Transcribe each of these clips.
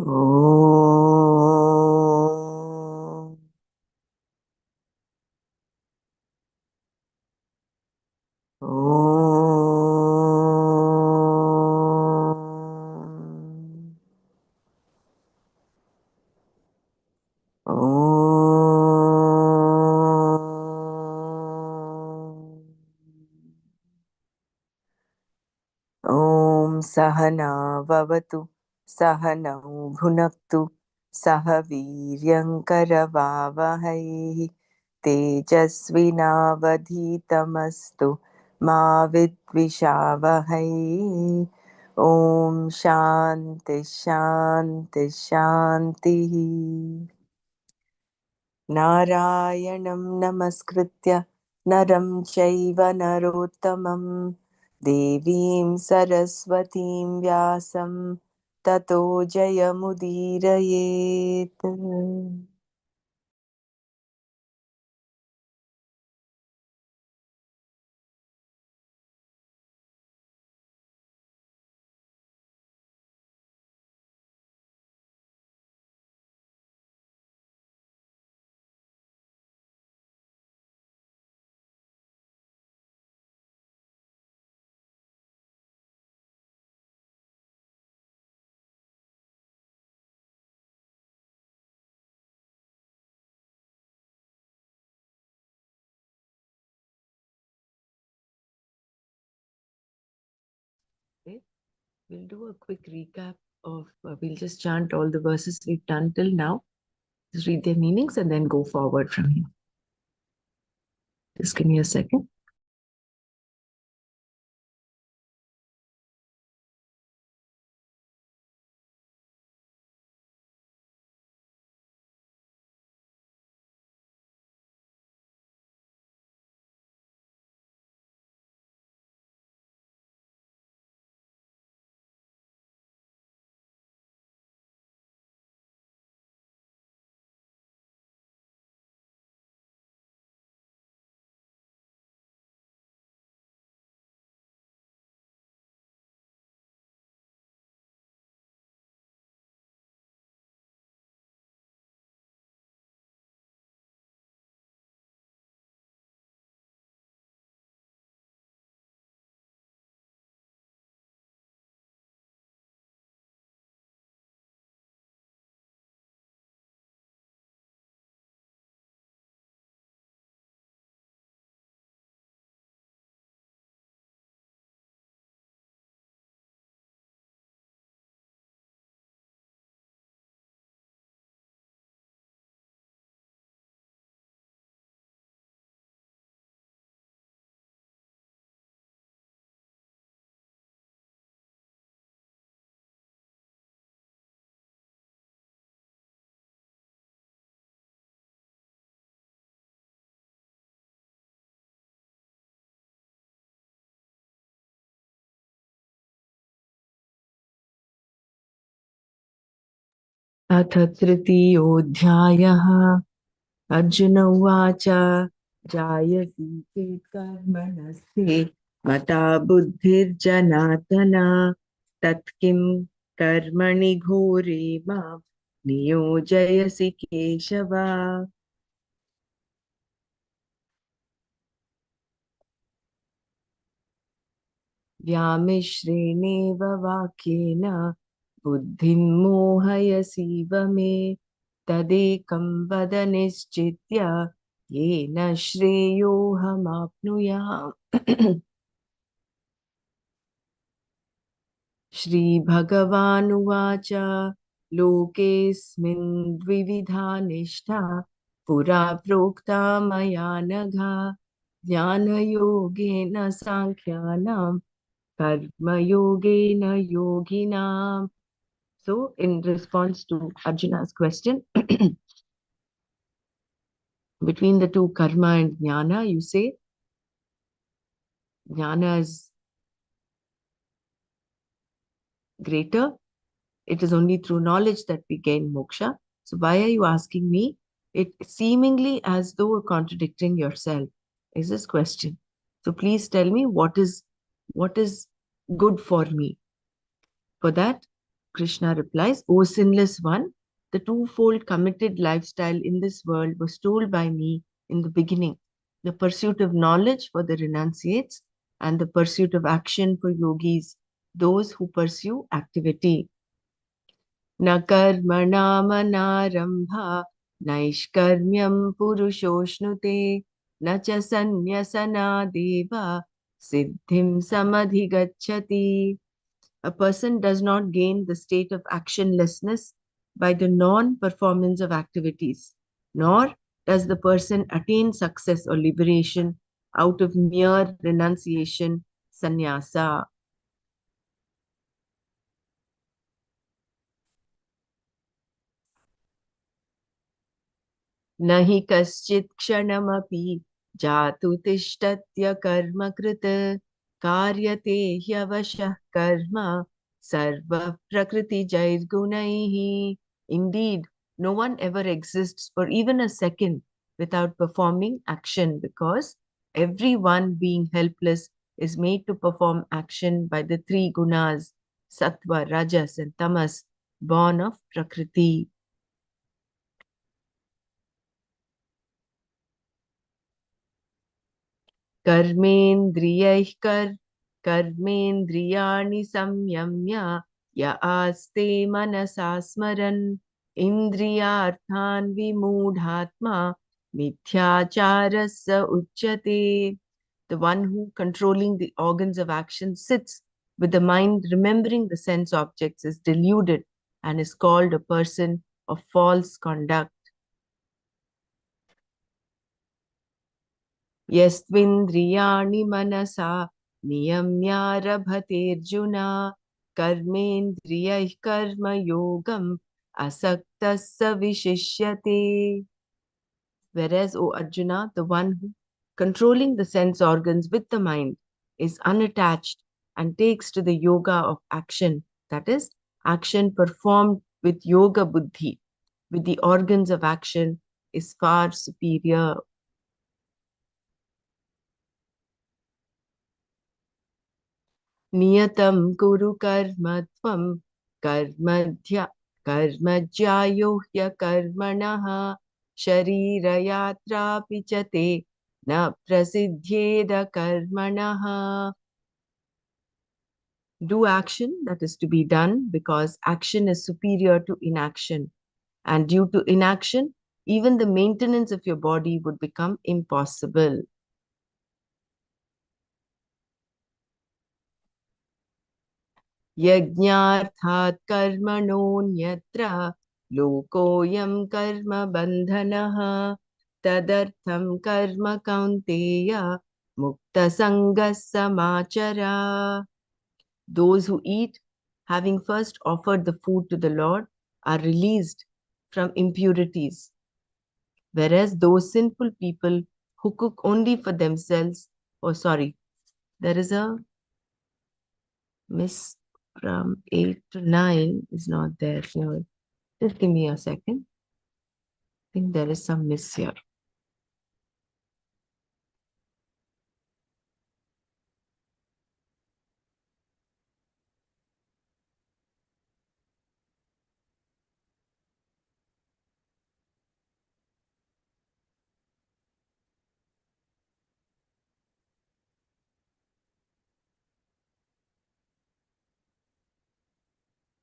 Om. Om. Om. Om Sahana Vavatu Sahanau Bhunaktu Sah Viryankaravavahai Tejasvinavadhitamastu Ma Vidvishavahai. Om Shanti Shanti Shanti. नारायणं नमस्कृत्य नरं चैव नरोत्तमं देवीं सरस्वतीं व्यासं ततो जयमुदीरयेत्. Okay, we'll do a quick recap of, we'll just chant all the verses we've done till now, just read their meanings and then go forward from here. Just give me a second. अथ तृतीयोऽध्यायः। अर्जुन उवाच जायसी चेत् कर्मणस्ते मता बुद्धिर्जनार्दन तत्किं कर्मणि घोरे मां नियोजयसि केशव। व्यामिश्रेणेव वाक्येन बुद्धिं मोहयसीव मे तदेकं वद निश्चित्य येन श्रेयोऽहमाप्नुयाम्। श्रीभगवानुवाच लोकेऽस्मिन् द्विविधा निष्ठा पुरा प्रोक्ता मया नघ ज्ञानयोगेन साङ्ख्यानां कर्मयोगेन योगिनाम्. So in response to Arjuna's question, between the two karma and jnana, you say jnana is greater. It is only through knowledge that we gain moksha. So why are you asking me? It seemingly as though contradicting yourself is this question. So please tell me what is good for me. For that, Krishna replies, O sinless one, the twofold committed lifestyle in this world was told by me in the beginning. The pursuit of knowledge for the renunciates and the pursuit of action for yogis, those who pursue activity. न कर्मणामनारम्भा नैष्कर्म्यं पुरुषोऽश्नुते न च सन्न्यसनादेव सिद्धिं समधिगच्छति. A person does not gain the state of actionlessness by the non-performance of activities, nor does the person attain success or liberation out of mere renunciation, sannyasa. न हि कश्चित् क्षणमपि जातु तिष्ठत्य कर्मकृत् कार्यते ह्यवशः कर्म सर्वः प्रकृतिजैर्गुणैः. Indeed, no one ever exists for even a second without performing action, because everyone being helpless is made to perform action by the three gunas, sattva, rajas, and tamas, born of Prakriti. कर्मेन्द्रियैः कर्मेन्द्रियाणि संयम्य य आस्ते मनसा स्मरन् इन्द्रियार्थान् विमूढात्मा मिथ्याचारः स उच्यते. The one who, controlling the organs of action, sits with the mind remembering the sense objects is deluded and is called a person of false conduct. यस्त्विन्द्रियाणि मनसा नियम्यारभतेऽर्जुन कर्मेन्द्रियैः कर्मयोगम् असक्तः स विशिष्यते. Whereas, O Arjuna, the one who, controlling the sense organs with the mind, is unattached and takes to the yoga of action, that is, action performed with yoga buddhi, with the organs of action, is far superior. नियतं कुरु कर्म त्वं कर्मध्य कर्मज्यायो ह्यकर्मणः शरीरयात्रापि च ते न प्रसिद्ध्येद कर्मणः. Do action that is to be done, because action is superior to inaction, and due to inaction even the maintenance of your body would become impossible. यज्ञार्थात् कर्मणोऽन्यत्र लोकोऽयं कर्म बन्धनः तदर्थं कर्म कौन्तेय मुक्तसङ्गः समाचर. Those who eat, having first offered the food to the Lord, are released from impurities, whereas those sinful people who cook only for themselves, oh sorry, there is a miss from 8 to 9 is not there here. Just give me a second. I think there is some miss here.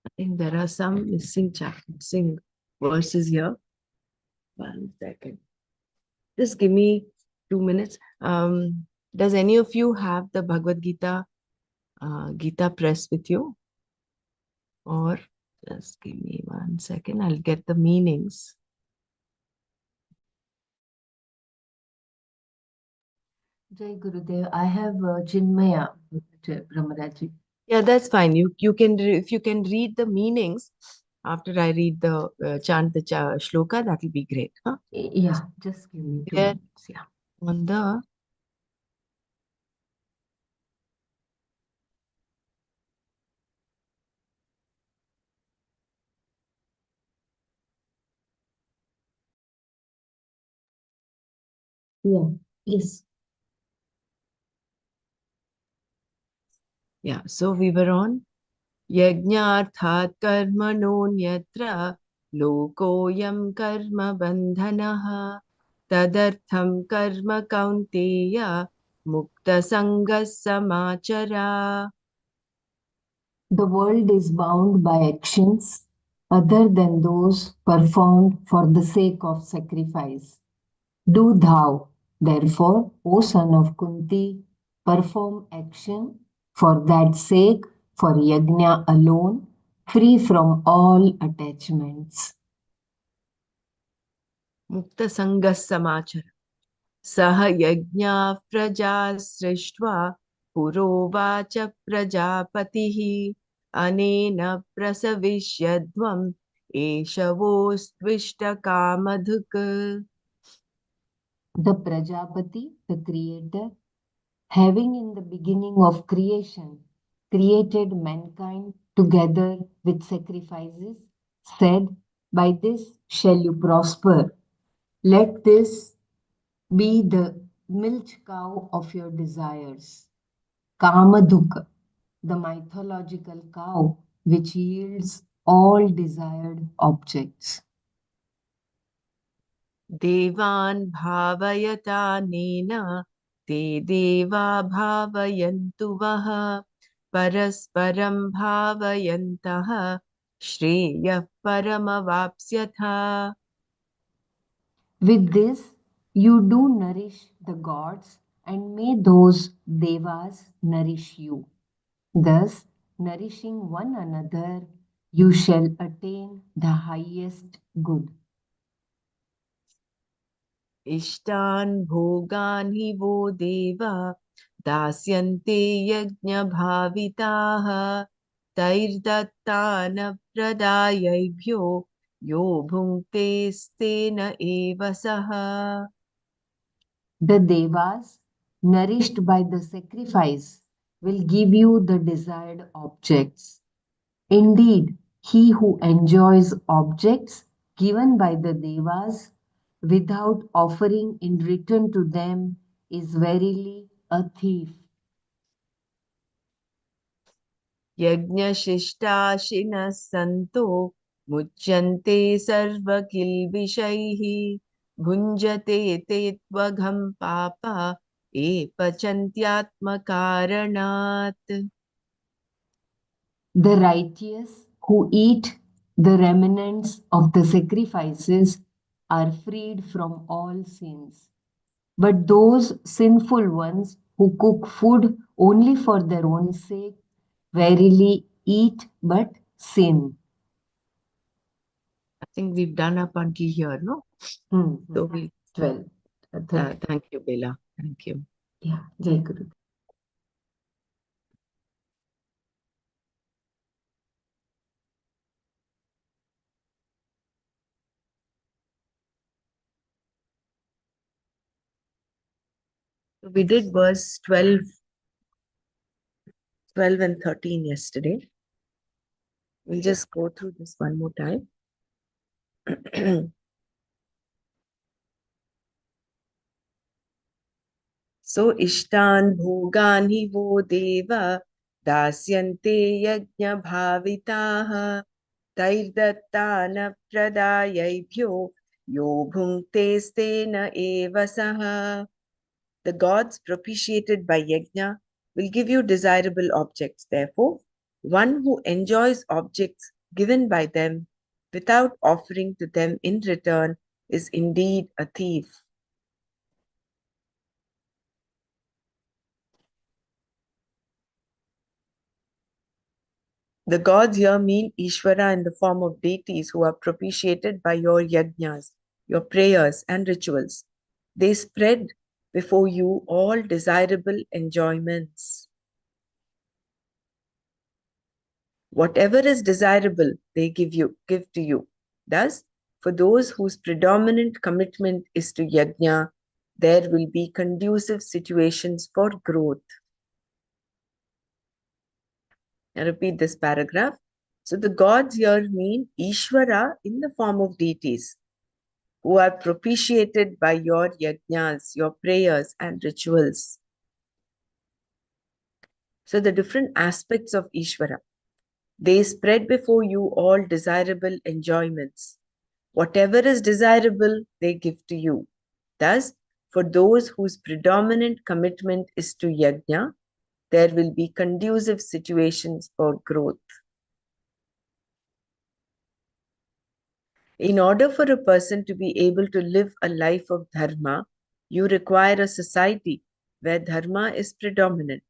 I think there are some missing verses here. 1 second. Just give me 2 minutes. Does any of you have the Bhagavad Gita Gita press with you? Or just give me 1 second. I'll get the meanings. Jai Gurudev, I have Chinmaya Brahmaraji. Yeah, that's fine. You can if you can read the meanings after I read the chant the shloka, that will be great. Huh? Yeah, just give me 2 There minutes. Yeah. on the Yeah. Yes. yeah. So we were on यज्ञार्थात् कर्मणोऽन्यत्र लोकोऽयं कर्म बन्धनः तदर्थं कर्म कौन्तेय मुक्तसङ्गः समाचर. The world is bound by actions other than those performed for the sake of sacrifice. Do thou, therefore, O son of Kunti, perform action for that sake, for yajna alone, free from all attachments. मुक्तसङ्गः समाचर. सह यज्ञाः प्रजा सृष्ट्वा पुरोवाच प्रजापतिः अनेन प्रसविष्यध्वम् एषवोऽस्त्विष्टकामधुक्. The Prajapati, the creator, having in the beginning of creation created mankind together with sacrifices, said, by this shall you prosper. Let this be the milch cow of your desires. Kamadhuka, the mythological cow which yields all desired objects. देवान् भावयतानेन ते देवा भावयन्तु वः परस्परं भावयन्तः श्रेयः परमवाप्स्यथ. With this, you do nourish the gods, and may those devas nourish you. Thus, nourishing one another, you shall attain the highest good. इष्टान् भोगान् हि वो देवा दास्यन्ते यज्ञभाविताः तैर्दत्तानप्रदायैभ्यो यो भुङ्क्तेस्तेन एव सः. The devas, nourished by the sacrifice, will give you the desired objects. Indeed, he who enjoys objects given by the devas without offering in return to them is verily a thief. यज्ञशिष्टाशिनः सन्तो मुच्यन्ते सर्वकिल्बिषैः भुञ्जते ते त्वघं पापा ये पचन्त्यात्मकारणात्. The righteous who eat the remnants of the sacrifices are freed from all sins. But those sinful ones who cook food only for their own sake verily eat but sin. I think we've done up until here, no? Hmm. So we 12. 13. thank you, Bella. Thank you. Yeah, Jai Guru. So we did verse 12 and 13 yesterday. We'll just go through this one more time. So ishtan bhogan hi vo deva dasyante yajna bhavitaha tairdattana pradayaibhyo yo bhunkte stena eva saha. The gods propitiated by yajna will give you desirable objects. Therefore, one who enjoys objects given by them without offering to them in return is indeed a thief. The gods here mean Ishvara in the form of deities who are propitiated by your yajnas, your prayers and rituals. They spread before you all desirable enjoyments. Whatever is desirable, they give to you. Thus, for those whose predominant commitment is to yajna, there will be conducive situations for growth. I repeat this paragraph. So the gods here mean Ishvara in the form of deities who are propitiated by your yajnas, your prayers and rituals. So the different aspects of Ishvara. They spread before you all desirable enjoyments. Whatever is desirable, they give to you. Thus, for those whose predominant commitment is to yajna, there will be conducive situations for growth. In order for a person to be able to live a life of dharma, you require a society where dharma is predominant.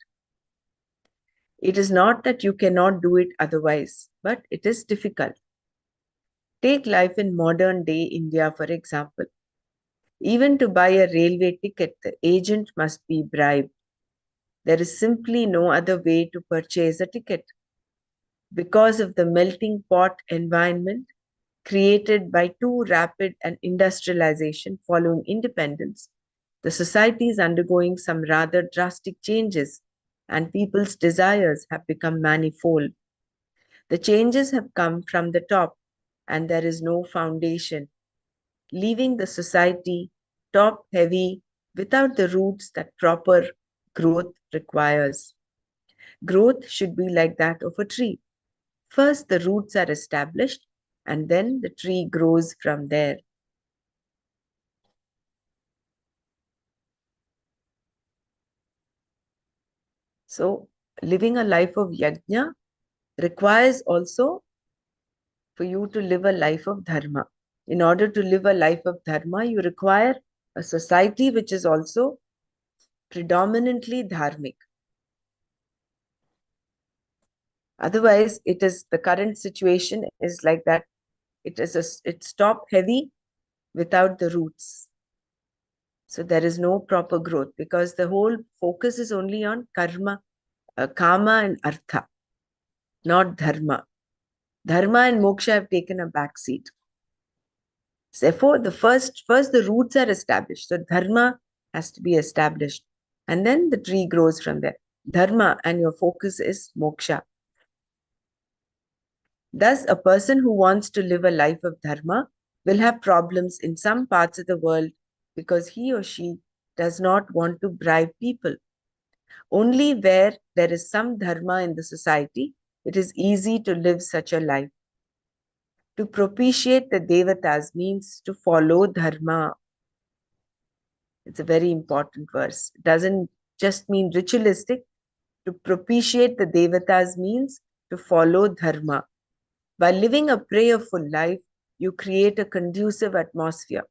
It is not that you cannot do it otherwise, but it is difficult. Take life in modern day India, for example. Even to buy a railway ticket, the agent must be bribed. There is simply no other way to purchase a ticket. Because of the melting pot environment created by too rapid an industrialization following independence, the society is undergoing some rather drastic changes, and people's desires have become manifold. The changes have come from the top, and there is no foundation, leaving the society top heavy without the roots that proper growth requires. Growth should be like that of a tree. First, the roots are established, and then the tree grows from there. So, living a life of yajna requires also for you to live a life of dharma. In order to live a life of dharma, you require a society which is also predominantly dharmic. Otherwise, it is the current situation is like that. It's top heavy without the roots. So there is no proper growth because the whole focus is only on karma, kama and artha, not dharma. Dharma and moksha have taken a back seat. Therefore, first the roots are established. So dharma has to be established. And then the tree grows from there. Dharma and your focus is moksha. Thus, a person who wants to live a life of dharma will have problems in some parts of the world because he or she does not want to bribe people. Only where there is some dharma in the society, it is easy to live such a life. To propitiate the devatas means to follow dharma. It's a very important verse. It doesn't just mean ritualistic. To propitiate the devatas means to follow dharma. By living a prayerful life, you create a conducive atmosphere.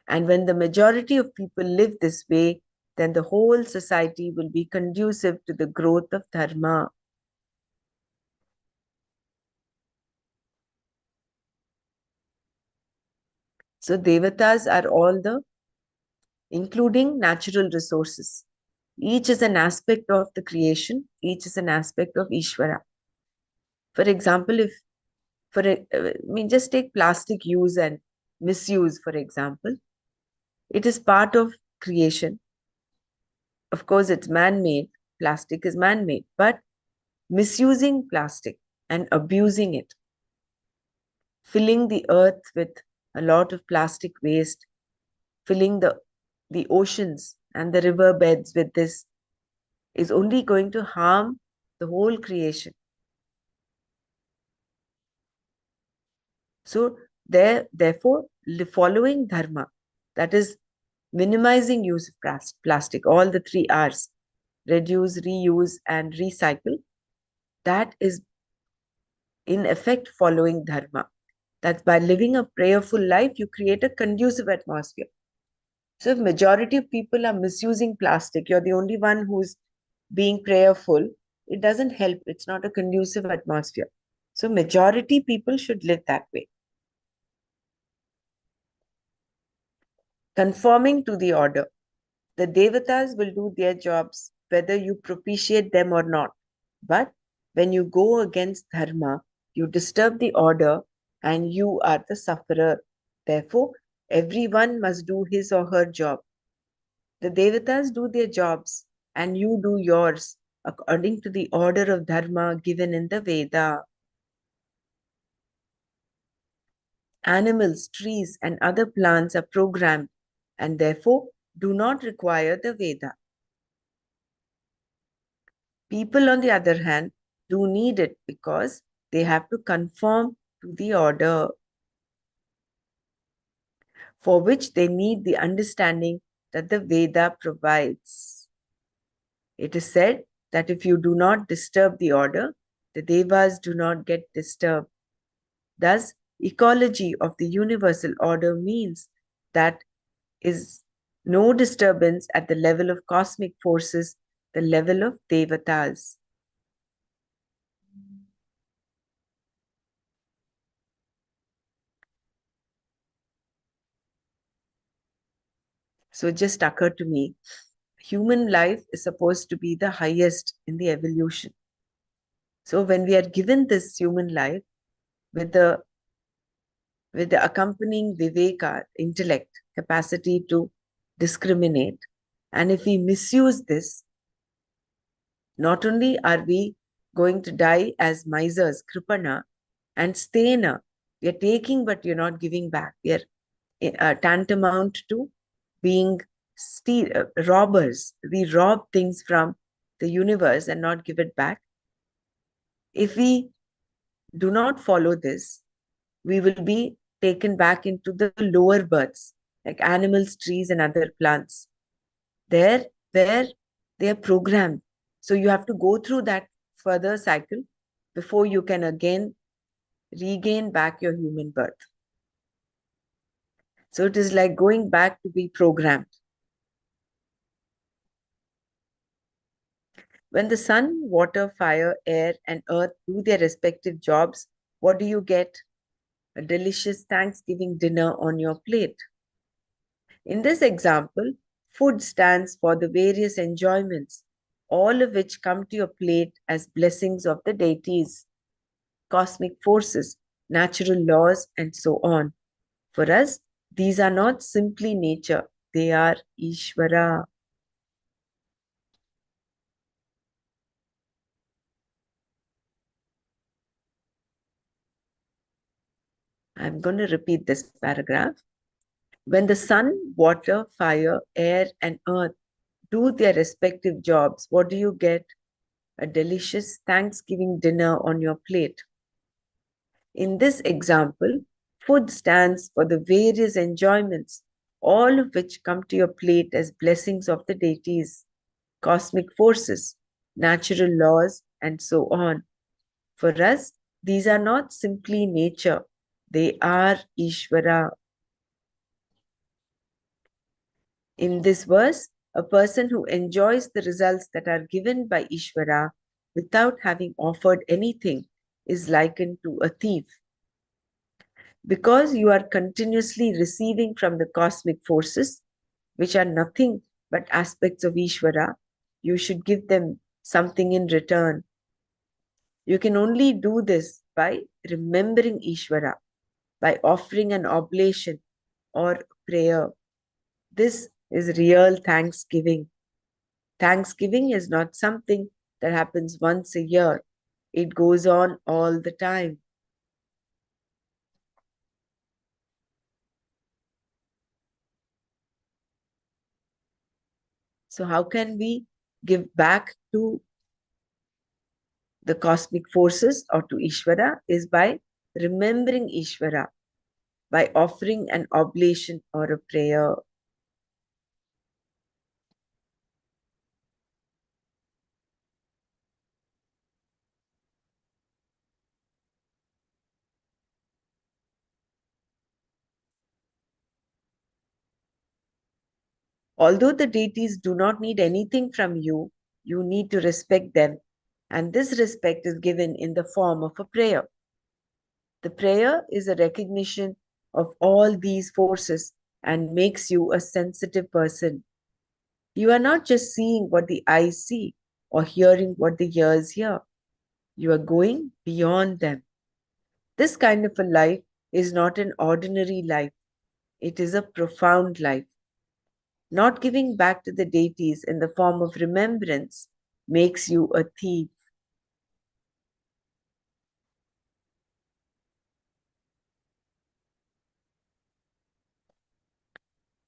And when the majority of people live this way, then the whole society will be conducive to the growth of dharma. So devatas are all the, including natural resources. Each is an aspect of the creation. Each is an aspect of Ishvara. For example, if just take plastic use and misuse, for example. It is part of creation. Of course, it's man-made. Plastic is man-made. But misusing plastic and abusing it, filling the earth with a lot of plastic waste, filling the oceans and the river beds with this is only going to harm the whole creation. So therefore, following dharma, that is minimizing use of plastic, all the three R's, reduce, reuse, and recycle, that is in effect following dharma. That by living a prayerful life, you create a conducive atmosphere. So if majority of people are misusing plastic, you're the only one who's being prayerful, it doesn't help. It's not a conducive atmosphere. So majority people should live that way. Conforming to the order. The devatas will do their jobs whether you propitiate them or not. But when you go against dharma, you disturb the order and you are the sufferer. Therefore, everyone must do his or her job. The devatas do their jobs and you do yours according to the order of dharma given in the Veda. Animals, trees, and other plants are programmed and therefore do not require the Veda. People, on the other hand, do need it because they have to conform to the order, for which they need the understanding that the Veda provides. It is said that if you do not disturb the order, the Devas do not get disturbed. Thus, ecology of the universal order means that is no disturbance at the level of cosmic forces, the level of Devatas. So it just occurred to me, human life is supposed to be the highest in the evolution. So when we are given this human life with the accompanying viveka, intellect, capacity to discriminate, and if we misuse this, not only are we going to die as misers, kripana, and stena, we are taking but you're not giving back. We are tantamount to being robbers. We rob things from the universe and not give it back. If we do not follow this, we will be taken back into the lower births, like animals, trees, and other plants. There, where they are programmed. So you have to go through that further cycle before you can again regain back your human birth. So it is like going back to be programmed. When the sun, water, fire, air, and earth do their respective jobs, what do you get? A delicious Thanksgiving dinner on your plate. In this example, food stands for the various enjoyments, all of which come to your plate as blessings of the deities, cosmic forces, natural laws, and so on. For us, these are not simply nature, they are Ishvara. I'm going to repeat this paragraph. When the sun, water, fire, air, and earth do their respective jobs, what do you get? A delicious Thanksgiving dinner on your plate. In this example, food stands for the various enjoyments, all of which come to your plate as blessings of the deities, cosmic forces, natural laws, and so on. For us, these are not simply nature, they are Ishvara. In this verse, a person who enjoys the results that are given by Ishvara without having offered anything is likened to a thief. Because you are continuously receiving from the cosmic forces, which are nothing but aspects of Ishvara, you should give them something in return. You can only do this by remembering Ishvara, by offering an oblation or prayer. This is real thanksgiving. Thanksgiving is not something that happens once a year. It goes on all the time. So how can we give back to the cosmic forces or to Ishvara is by remembering Ishvara, by offering an oblation or a prayer. Although the deities do not need anything from you, you need to respect them. And this respect is given in the form of a prayer. The prayer is a recognition of all these forces and makes you a sensitive person. You are not just seeing what the eyes see or hearing what the ears hear. You are going beyond them. This kind of a life is not an ordinary life. It is a profound life. Not giving back to the deities in the form of remembrance makes you a thief.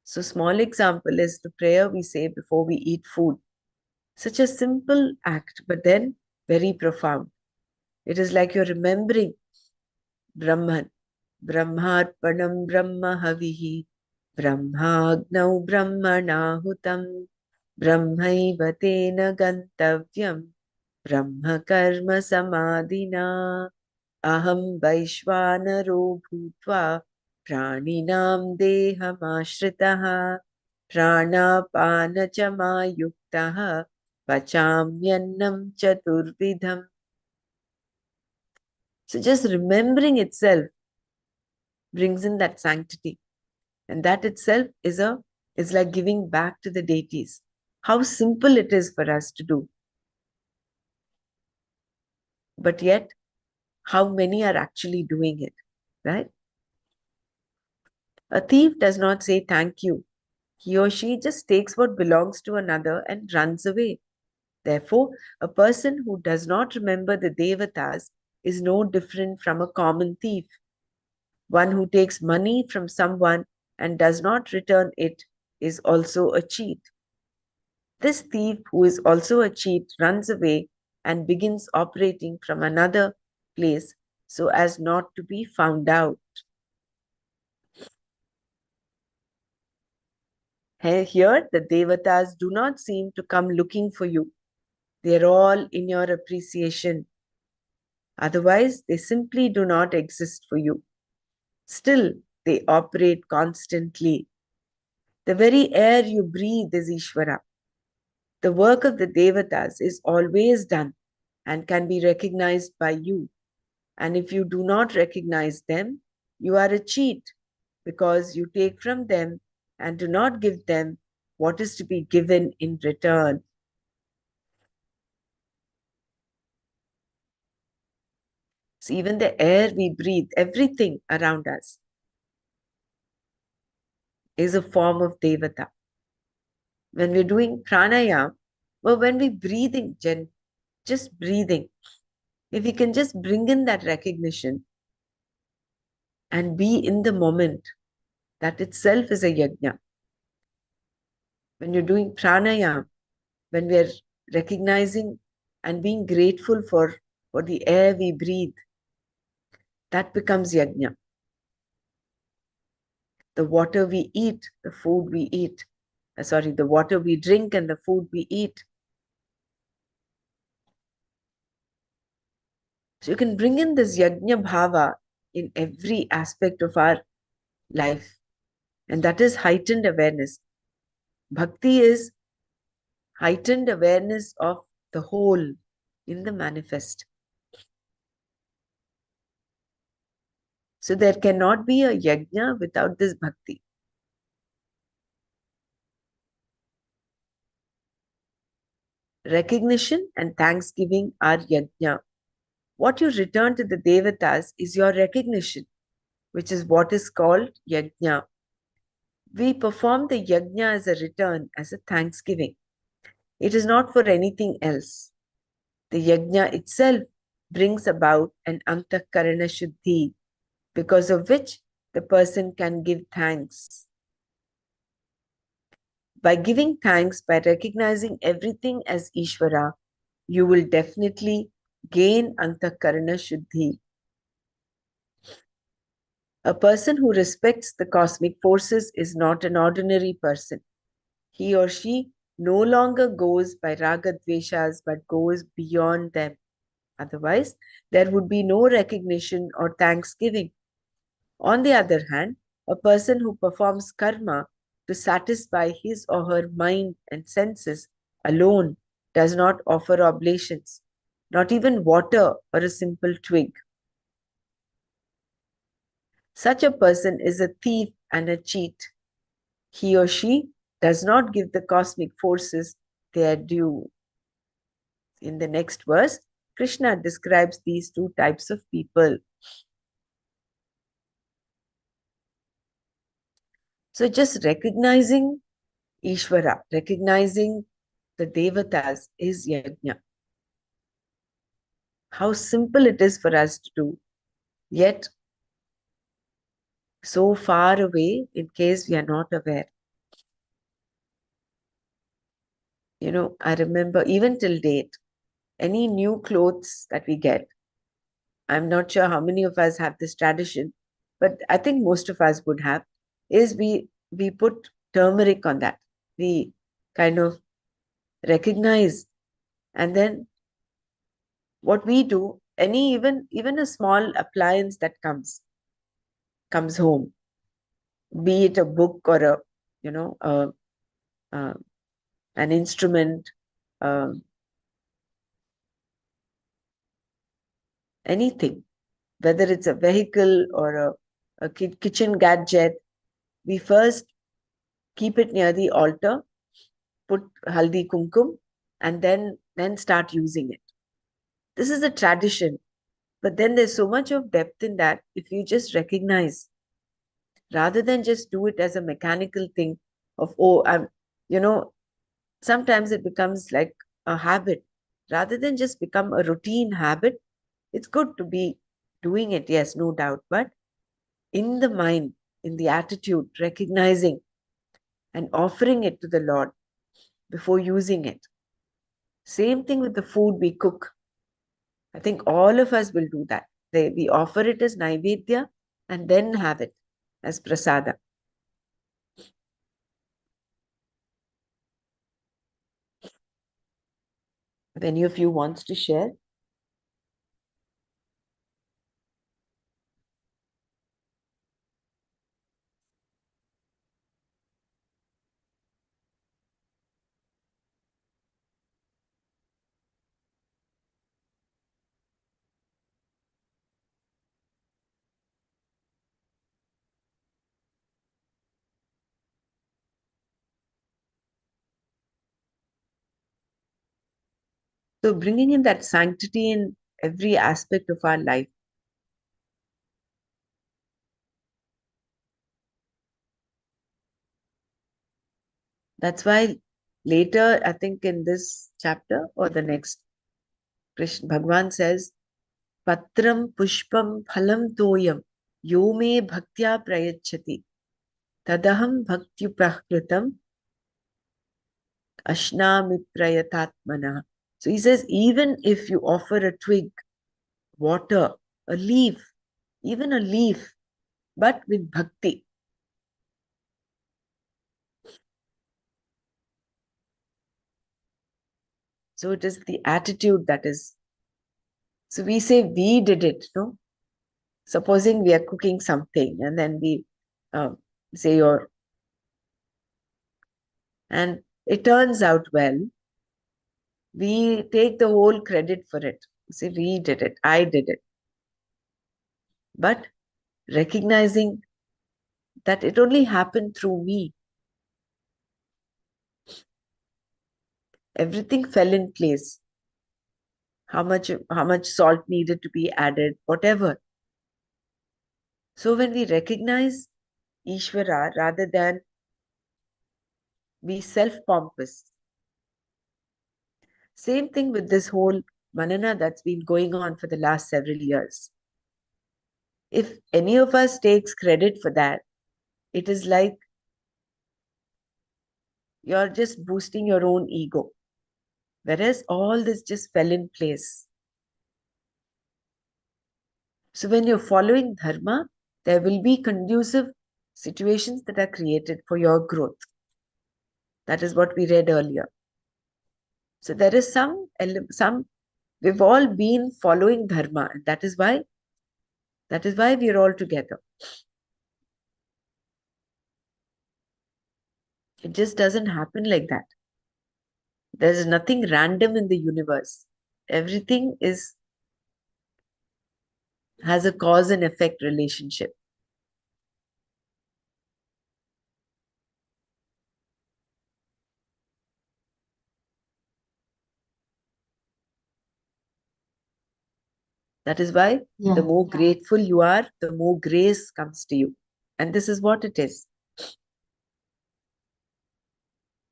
So, small example is the prayer we say before we eat food. Such a simple act, but then very profound. It is like you're remembering Brahman. Brahmarpanam Brahmahavihi Brahmagnau Brahmanahutam Brahmaiva tena gantavyam Brahma karma samadhina Aham Vaishvanaro Bhutva Praninam Dehamashritah Pranapanachamayuktaha Pachamyannam Chaturvidham. So just remembering itself brings in that sanctity. And that itself is like giving back to the deities. How simple it is for us to do. But yet, how many are actually doing it, right? A thief does not say thank you. He or she just takes what belongs to another and runs away. Therefore, a person who does not remember the devatas is no different from a common thief. One who takes money from someone and does not return it is also a cheat. This thief, who is also a cheat, runs away and begins operating from another place so as not to be found out. Here, the devatas do not seem to come looking for you. They are all in your appreciation. Otherwise, they simply do not exist for you. Still, they operate constantly. The very air you breathe is Ishvara. The work of the devatas is always done and can be recognized by you. And if you do not recognize them, you are a cheat because you take from them and do not give them what is to be given in return. So even the air we breathe, everything around us is a form of devata. When we're doing pranayam, or when we're breathing, just breathing, if we can just bring in that recognition and be in the moment, that itself is a yajna. When you're doing pranayam, when we're recognizing and being grateful for the air we breathe, that becomes yajna. The water we eat, the food we eat, the water we drink and the food we eat. So you can bring in this yajna bhava in every aspect of our life. And that is heightened awareness. Bhakti is heightened awareness of the whole in the manifest. So there cannot be a yajna without this bhakti. Recognition and thanksgiving are yajna. What you return to the devatas is your recognition, which is what is called yajna. We perform the yajna as a return, as a thanksgiving. It is not for anything else. The yajna itself brings about an antakarana shuddhi, because of which the person can give thanks. By giving thanks, by recognizing everything as Ishvara, you will definitely gain antakarana shuddhi. A person who respects the cosmic forces is not an ordinary person. He or she no longer goes by raga dveshas but goes beyond them. Otherwise, there would be no recognition or thanksgiving. On the other hand, a person who performs karma to satisfy his or her mind and senses alone does not offer oblations, not even water or a simple twig. Such a person is a thief and a cheat. He or she does not give the cosmic forces their due. In the next verse, Krishna describes these two types of people. So just recognizing Ishvara, recognizing the devatas is yajna. How simple it is for us to do, yet so far away in case we are not aware. I remember even till date, any new clothes that we get, I'm not sure how many of us have this tradition, but I think most of us would have, is we put turmeric on that. We kind of recognize, and then what we do, any even a small appliance that comes home, be it a book or a you know a, uh, an instrument, uh, anything, whether it's a vehicle or a kitchen gadget, we first keep it near the altar, put haldi kumkum, and then start using it. This is a tradition, but then there's so much of depth in that if you just recognize, rather than just do it as a mechanical thing of, oh, I'm, you know, sometimes it becomes like a habit. Rather than just become a routine habit, it's good to be doing it, yes, no doubt, but in the mind, in the attitude, recognizing and offering it to the Lord before using it. Same thing with the food we cook. I think all of us will do that. We offer it as Naivedya and then have it as Prasada. If any of you wants to share. So bringing in that sanctity in every aspect of our life. That's why later, I think in this chapter or the next, Krishna Bhagwan says, Patram pushpam phalam toyam yome bhaktya prayachati tadaham bhaktyuprahkritam ashnami prayatatmana. So he says, even if you offer a twig, water, a leaf, even a leaf, but with bhakti. So it is the attitude that is. So we say we did it, no? Supposing we are cooking something and then we uh, say your, and it turns out well, we take the whole credit for it. Say we did it, I did it. But recognizing that it only happened through me. Everything fell in place. How much salt needed to be added, whatever. So when we recognize Ishvara rather than be self-pompous. Same thing with this whole Manana that's been going on for the last several years. If any of us takes credit for that, it is like you're just boosting your own ego. Whereas all this just fell in place. So when you're following Dharma, there will be conducive situations that are created for your growth. That is what we read earlier. So there is some we've all been following Dharma, and that is why we are all together. It just doesn't happen like that. There's nothing random in the universe. Everything is has a cause and effect relationship. That is why the Yeah, more grateful you are, the more grace comes to you. And this is what it is.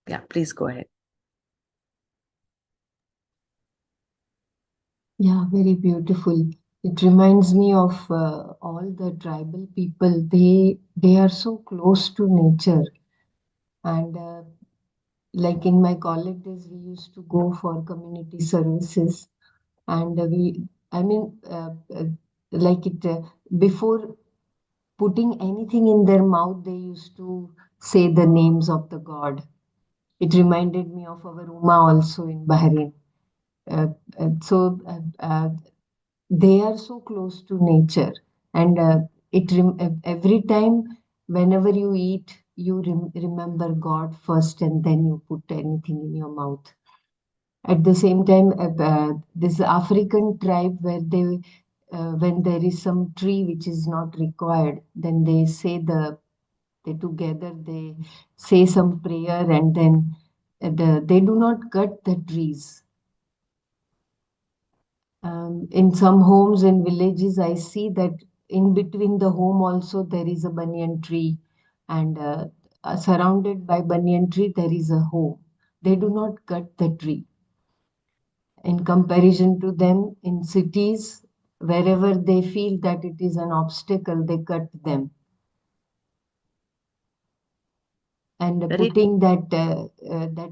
Yeah, please go ahead. yeah, very beautiful. It reminds me of all the tribal people. They are so close to nature, and like in my college days, we used to go for community services, and we, I mean, like it before putting anything in their mouth, they used to say the names of the god. It reminded me of our Uma also in Bahrain. Uh, so they are so close to nature, and every time whenever you eat, you remember God first, and then you put anything in your mouth. At the same time, this African tribe where they, when there is some tree which is not required, then they say they together they say some prayer, and then they do not cut the trees. In some homes in villages, I see that in between the home also there is a banyan tree, and surrounded by banyan tree there is a home. They do not cut the tree. In comparison to them in cities, wherever they feel that it is an obstacle, they cut them. And Very putting that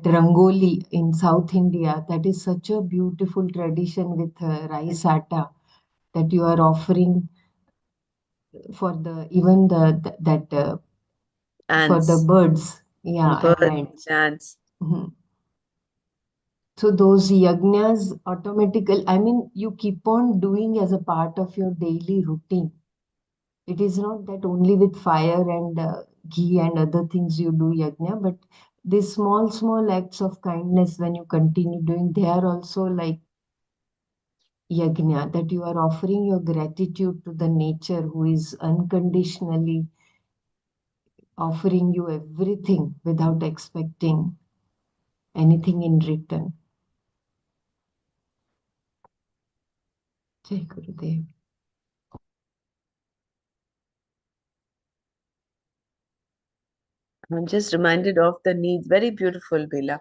rangoli in South India, that is such a beautiful tradition with rice atta that you are offering for the even that for the ants, birds, yeah, and birds, ants. ants. Mhm. So those yagnas automatically, I mean, you keep on doing as a part of your daily routine. It is not that only with fire and ghee and other things you do yagna, but these small acts of kindness when you continue doing, they are also like yagna, that you are offering your gratitude to the nature who is unconditionally offering you everything without expecting anything in return. Jai Gurudev. I'm just reminded of the needs. Very beautiful, Bela.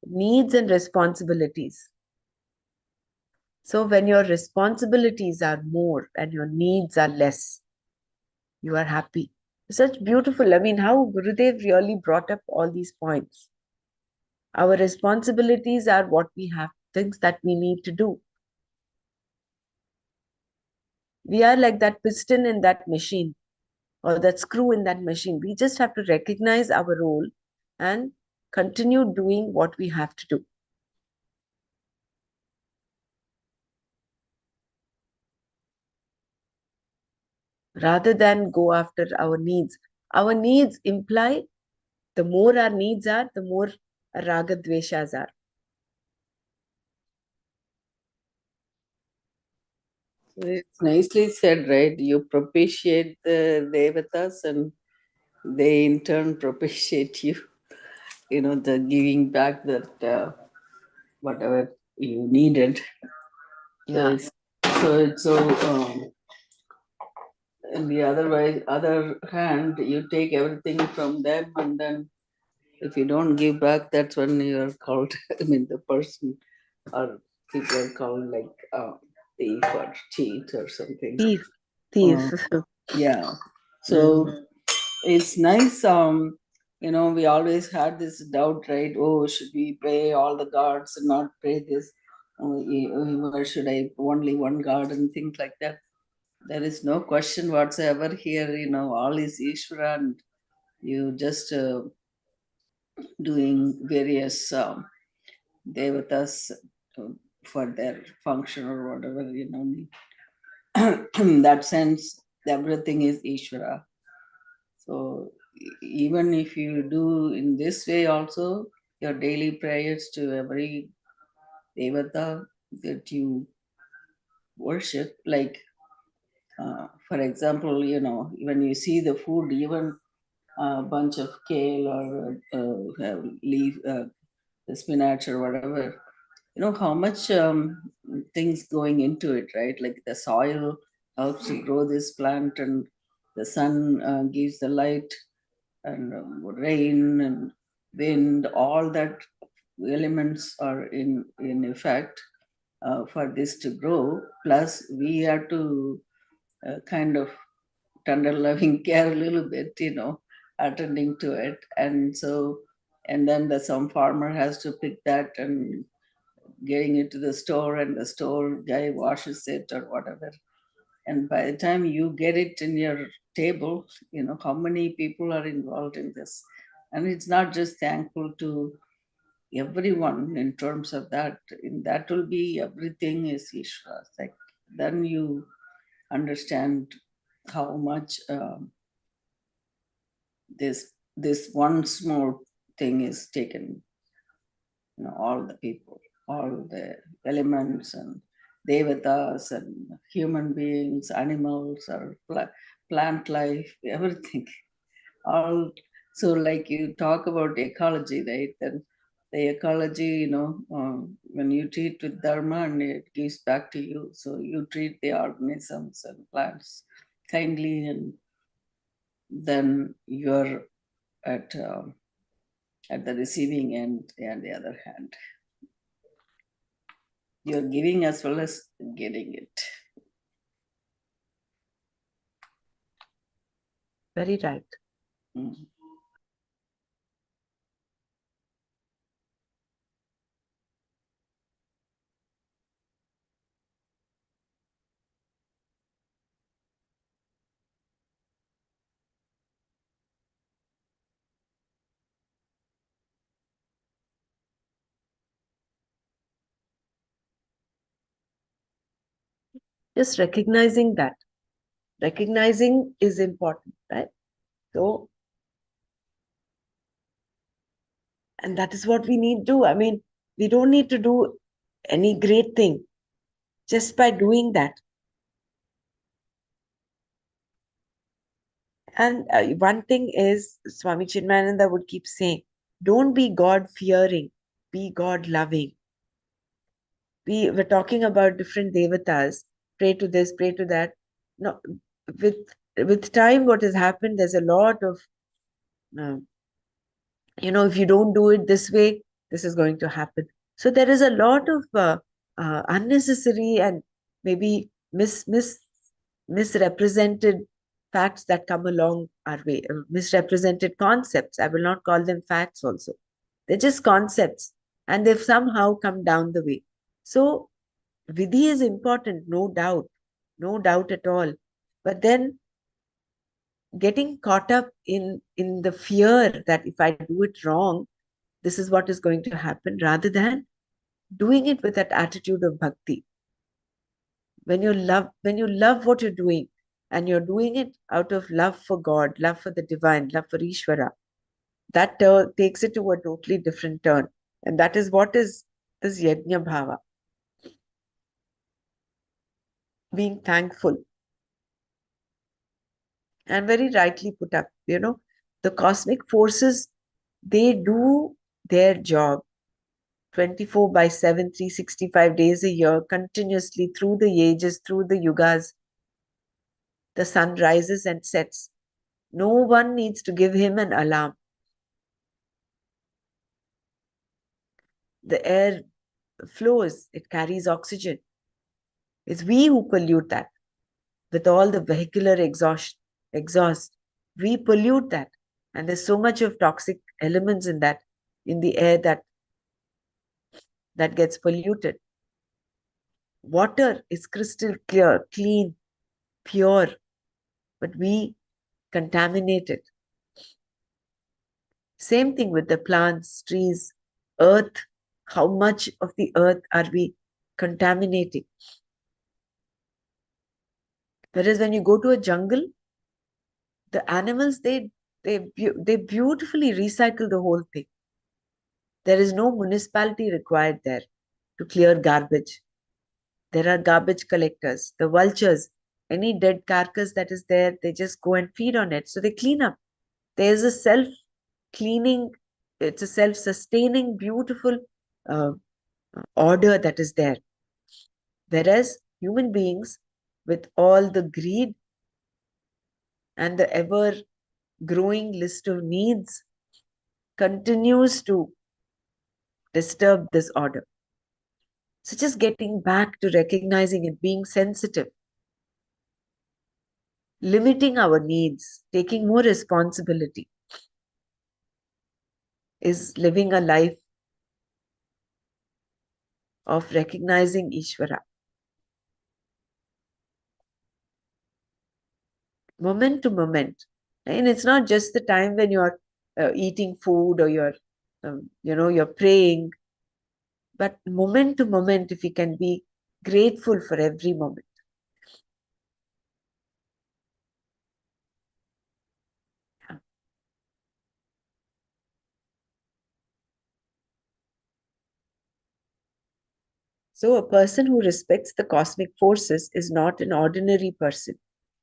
Needs and responsibilities. So when your responsibilities are more and your needs are less, you are happy. Such beautiful. I mean, how Gurudev really brought up all these points. Our responsibilities are what we have, things that we need to do. We are like that piston in that machine or that screw in that machine. We just have to recognize our role and continue doing what we have to do rather than go after our needs. Our needs imply the more our needs are, the more raga dveshas are. It's nicely said, right? You propitiate the devatas and they in turn propitiate you. The giving back that whatever you needed. So Yeah. it's so. In the other hand, you take everything from them, and then if you don't give back, that's when you're called. I mean, the person or people are called like thief or cheat or something. Thief. Uh, Thief. yeah. So Mm. it's nice. We always had this doubt, right? Oh, should we pray all the gods and not pray this? Or should I only one god and things like that? There is no question whatsoever here. All is Ishvara, and you just doing various devatas uh, for their function or whatever. In that sense, everything is Ishvara. So even if you do in this way also, your daily prayers to every devata that you worship, like for example, when you see the food, even a bunch of kale or leaf, spinach or whatever, how much things going into it, right? Like the soil helps to grow this plant, and the sun gives the light, and rain and wind, all that elements are in effect for this to grow. Plus we have to kind of tender loving care a little bit, attending to it. And then some farmer has to pick that and getting it to the store, and the store guy washes it or whatever. And by the time you get it in your table, how many people are involved in this. And it's not just thankful to everyone in terms of that. In that will be everything is Ishvara. Like then you understand how much this one small thing is taken. All the people, all the elements and devatas and human beings, animals or plant life, everything. All so like you talk about ecology, right? Then the ecology, when you treat with dharma and it gives back to you. So you treat the organisms and plants kindly, and then you're at at the receiving end. On the other hand, you're giving as well as getting it. Very right. Mm. Just recognizing that. Recognizing is important, right? So, and that is what we need to do. I mean, we don't need to do any great thing. Just by doing that. And one thing is, Swami Chinmayananda would keep saying, don't be God fearing, be God loving. We were talking about different devatas, pray to this, pray to that. No, with with time, what has happened, there's a lot of, uh, if you don't do it this way, this is going to happen. So there is a lot of unnecessary and maybe misrepresented facts that come along our way, misrepresented concepts. I will not call them facts also. They're just concepts, and they've somehow come down the way. So Vidhi is important, no doubt at all. But then getting caught up in the fear that if I do it wrong, this is what is going to happen, rather than doing it with that attitude of bhakti. When you love what you're doing, and you're doing it out of love for God, love for the divine, love for Ishvara, that takes it to a totally different turn. And that is what is this yajna bhava, being thankful. And very rightly put up, the cosmic forces, they do their job 24 by 7, 365 days a year, continuously through the ages, through the yugas. The sun rises and sets. No one needs to give him an alarm. The air flows, it carries oxygen. It's we who pollute that with all the vehicular exhaust. We pollute that. And there's so much of toxic elements in the air that gets polluted. Water is crystal clear, clean, pure, but we contaminate it. Same thing with the plants, trees, earth. How much of the earth are we contaminating? Whereas when you go to a jungle, the animals, they beautifully recycle the whole thing. There is no municipality required there to clear garbage. There are garbage collectors, the vultures, any dead carcass that is there, they just go and feed on it. So they clean up. There's a self-cleaning, it's a self-sustaining, beautiful uh, order that is there. Whereas human beings, with all the greed and the ever growing list of needs, continues to disturb this order. So just getting back to recognizing it, being sensitive, limiting our needs, taking more responsibility, is living a life of recognizing Ishvara. moment to moment. And it's not just the time when you're eating food or you're praying, but moment to moment, if we can be grateful for every moment. So, a person who respects the cosmic forces is not an ordinary person.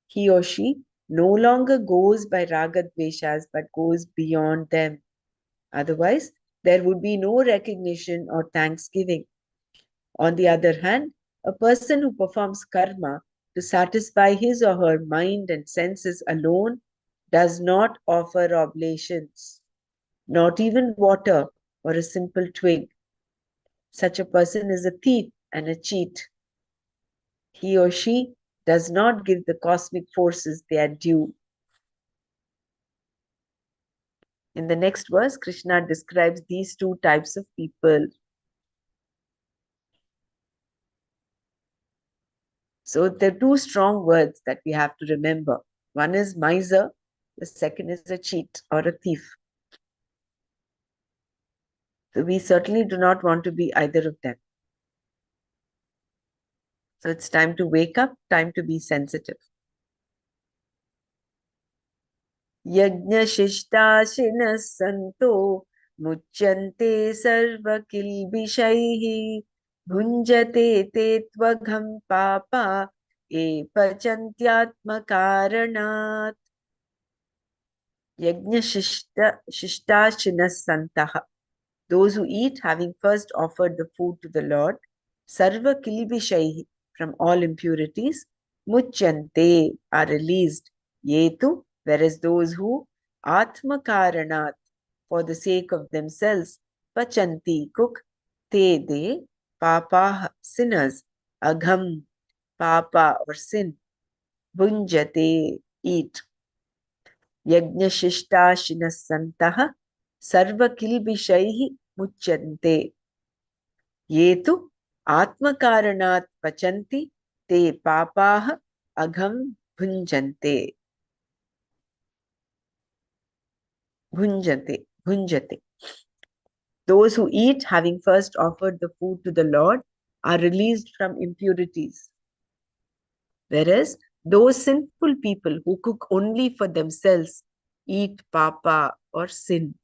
He or she no longer goes by ragadveshas but goes beyond them. Otherwise, there would be no recognition or thanksgiving. On the other hand, a person who performs karma to satisfy his or her mind and senses alone does not offer oblations, not even water or a simple twig. Such a person is a thief and a cheat. He or she does not give the cosmic forces their due. In the next verse, Krishna describes these two types of people. So there are two strong words that we have to remember. One is miser, the second is a cheat or a thief. So we certainly do not want to be either of them. So it's time to wake up, time to be sensitive. Yajnashishtashinas santo muchyante sarva kilbishaihi bhunjate te tvagham papa e pacantyatma karanat. Yajnashishtashinas santaha. Those who eat, having first offered the food to the Lord, sarva kilbishaihi, from all impurities, muchyante, are released. Yetu, whereas those who atma karanat, for the sake of themselves, pachanti, cook, te, they, papa, sinners, agham, papa or sin, bhunjate, eat. Yajnashishtashinas santaha sarva kilbishaihi muchyante. ये तु आत्मकारणात् पचन्ति ते पापाः अघं भुञ्जन्ते. Bhunjate. Those who eat, having first offered the food to the Lord, are released from impurities. Whereas those sinful people who cook only for themselves eat papa or sin.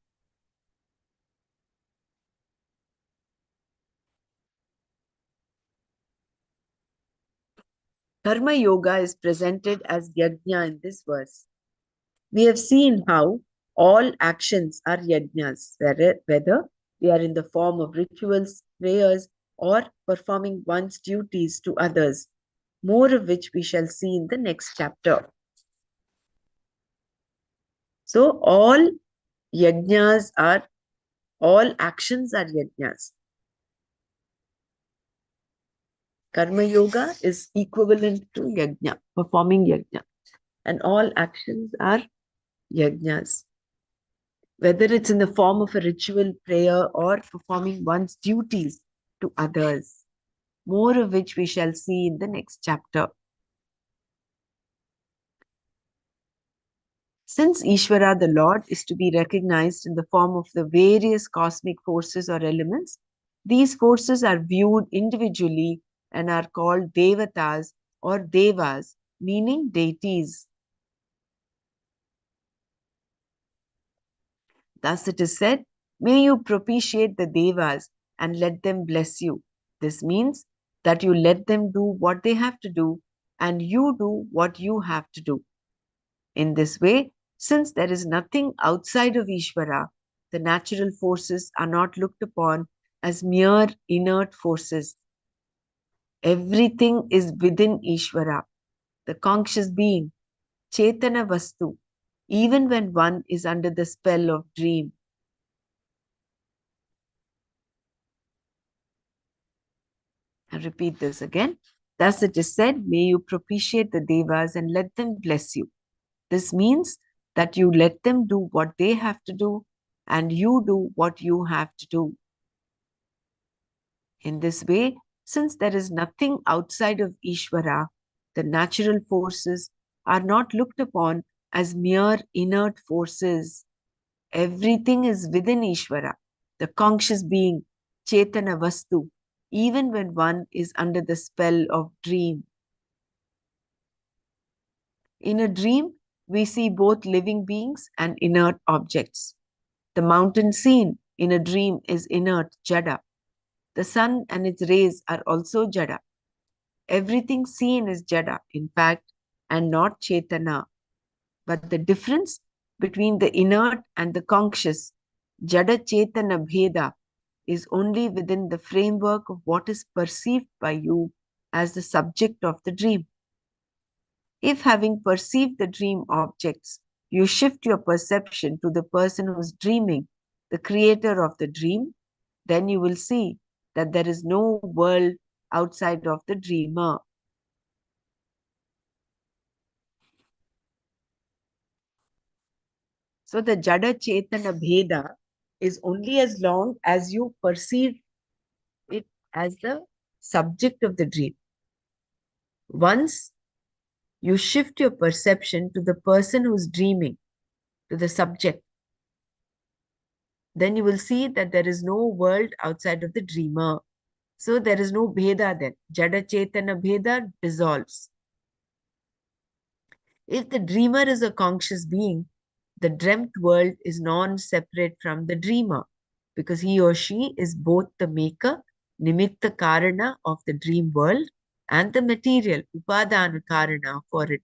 Karma yoga is presented as yajna in this verse. We have seen how all actions are yajnas, whether they are in the form of rituals, prayers, or performing one's duties to others, more of which we shall see in the next chapter. So all actions are yajnas. Karma yoga is equivalent to yajna, performing yajna. And all actions are yajnas. Whether it's in the form of a ritual prayer or performing one's duties to others, more of which we shall see in the next chapter. Since Ishvara, the Lord, is to be recognized in the form of the various cosmic forces or elements, these forces are viewed individually and are called devatas or devas, meaning deities. Thus it is said, may you propitiate the devas and let them bless you. This means that you let them do what they have to do and you do what you have to do. In this way, since there is nothing outside of Ishvara, the natural forces are not looked upon as mere inert forces. Everything is within Ishvara, the conscious being, Chetana Vastu, even when one is under the spell of dream. I repeat this again. Thus it is said, may you propitiate the devas and let them bless you. This means that you let them do what they have to do and you do what you have to do. In this way, since there is nothing outside of Ishvara, the natural forces are not looked upon as mere inert forces. Everything is within Ishvara, the conscious being, Chetana Vastu, even when one is under the spell of dream. In a dream, we see both living beings and inert objects. The mountain scene in a dream is inert, Jada. The sun and its rays are also Jada. Everything seen is Jada, in fact, and not Chetana. But the difference between the inert and the conscious, Jada Chetana Bheda, is only within the framework of what is perceived by you as the subject of the dream. If, having perceived the dream objects, you shift your perception to the person who is dreaming, the creator of the dream, then you will see that there is no world outside of the dreamer. So the Jada Chetana Bheda is only as long as you perceive it as the subject of the dream. Once you shift your perception to the person who's dreaming, to the subject, then you will see that there is no world outside of the dreamer. So there is no Bheda then. Jada Chetana Bheda dissolves. If the dreamer is a conscious being, the dreamt world is non-separate from the dreamer because he or she is both the maker, nimitta karana of the dream world and the material, upadana karana for it.